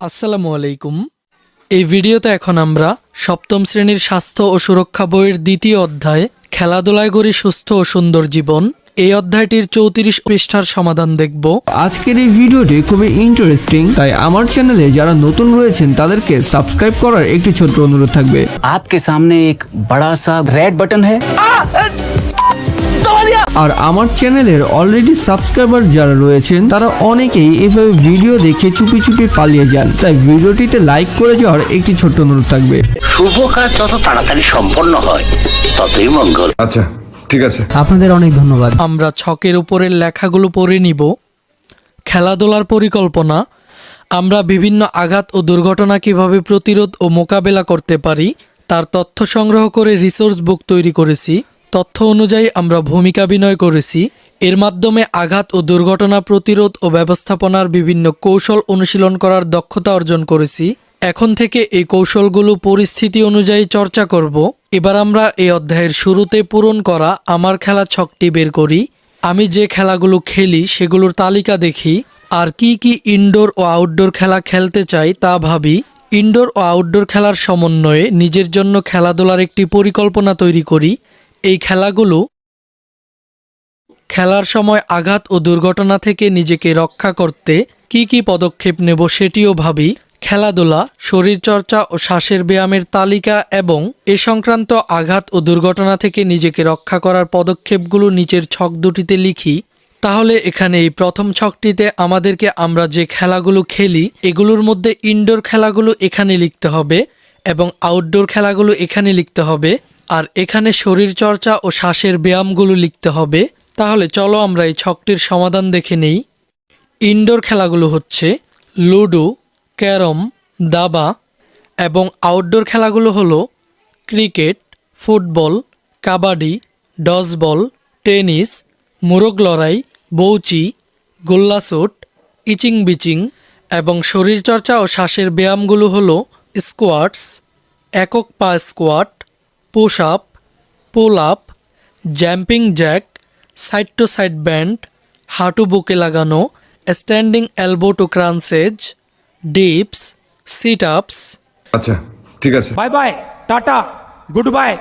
আসসালামু আলাইকুম। এই ভিডিওতে এখন আমরা সপ্তম শ্রেণীর স্বাস্থ্য ও সুরক্ষা বইয়ের দ্বিতীয় অধ্যায় খেলাধুলায় গড়ি সুস্থ ও সুন্দর জীবন এই অধ্যায়টির 34 পৃষ্ঠার সমাধান দেখব। আজকের এই ভিডিওটি খুবই ইন্টারেস্টিং, তাই আমার চ্যানেলে যারা নতুন রয়েছেন তাদেরকে সাবস্ক্রাইব করার একটি ছোট্ট অনুরোধ থাকবে। आपके सामने एक बड़ा सा रेड बटन है। আর আমার চ্যানেলের অলরেডি সাবস্ক্রাইবার যারা রয়েছেন তারা অনেকেই এভাবে ভিডিও দেখে চুপি চুপি পালিয়ে যান, তাই ভিডিওটিতে লাইক করে যাওয়ার একটি ছোট্ট অনুরোধ থাকবে। শুভ কাজ যত তাড়াতাড়ি সম্পন্ন হয় ততই মঙ্গল। আচ্ছা ঠিক আছে, আপনাদের অনেক ধন্যবাদ। আমরা ছকের উপরের লেখাগুলো পড়ে নিব। খেলাধুলার পরিকল্পনা। আমরা বিভিন্ন আঘাত ও দুর্ঘটনা কিভাবে প্রতিরোধ ও মোকাবেলা করতে পারি তার তথ্য সংগ্রহ করে রিসোর্স বুক তৈরি করেছি। তথ্য অনুযায়ী আমরা ভূমিকাভিনয় করেছি। এর মাধ্যমে আঘাত ও দুর্ঘটনা প্রতিরোধ ও ব্যবস্থাপনার বিভিন্ন কৌশল অনুশীলন করার দক্ষতা অর্জন করেছি। এখন থেকে এই কৌশলগুলো পরিস্থিতি অনুযায়ী চর্চা করব। এবার আমরা এই অধ্যায়ের শুরুতে পূরণ করা আমার খেলা ছকটি বের করি। আমি যে খেলাগুলো খেলি সেগুলোর তালিকা দেখি আর কি কি ইনডোর ও আউটডোর খেলা খেলতে চাই তা ভাবি। ইনডোর ও আউটডোর খেলার সমন্বয়ে নিজের জন্য খেলাধুলার একটি পরিকল্পনা তৈরি করি। এই খেলাগুলো খেলার সময় আঘাত ও দুর্ঘটনা থেকে নিজেকে রক্ষা করতে কি কি পদক্ষেপ নেব সেটিও ভাবি। খেলাধুলা, শরীরচর্চা ও শ্বাসের ব্যায়ামের তালিকা এবং এ সংক্রান্ত আঘাত ও দুর্ঘটনা থেকে নিজেকে রক্ষা করার পদক্ষেপগুলো নিচের ছক দুটিতে লিখি। তাহলে এখানে এই প্রথম ছকটিতে আমাদেরকে আমরা যে খেলাগুলো খেলি এগুলোর মধ্যে ইনডোর খেলাগুলো এখানে লিখতে হবে এবং আউটডোর খেলাগুলো এখানে লিখতে হবে, আর এখানে শরীরচর্চা ও শ্বাসের ব্যায়ামগুলো লিখতে হবে। তাহলে চলো আমরা এই ছকটির সমাধান দেখে নেই। ইনডোর খেলাগুলো হচ্ছে লুডো, ক্যারম, দাবা এবং আউটডোর খেলাগুলো হলো cricket, football, kabaddi, Dodgeball, tennis, মোরগ লড়াই, বউচি, গোল্লাছুট, ইচিং বিচিং এবং শরীরচর্চা ও শ্বাসের ব্যায়ামগুলো হলো স্কোয়াটস, একক পা squat, push up, pull up, jumping jack, side to side band, হাঁটু বুকে লাগানো, standing elbow to crunches, dips, sit ups. আচ্ছা ঠিক আছে। Bye bye tata good bye.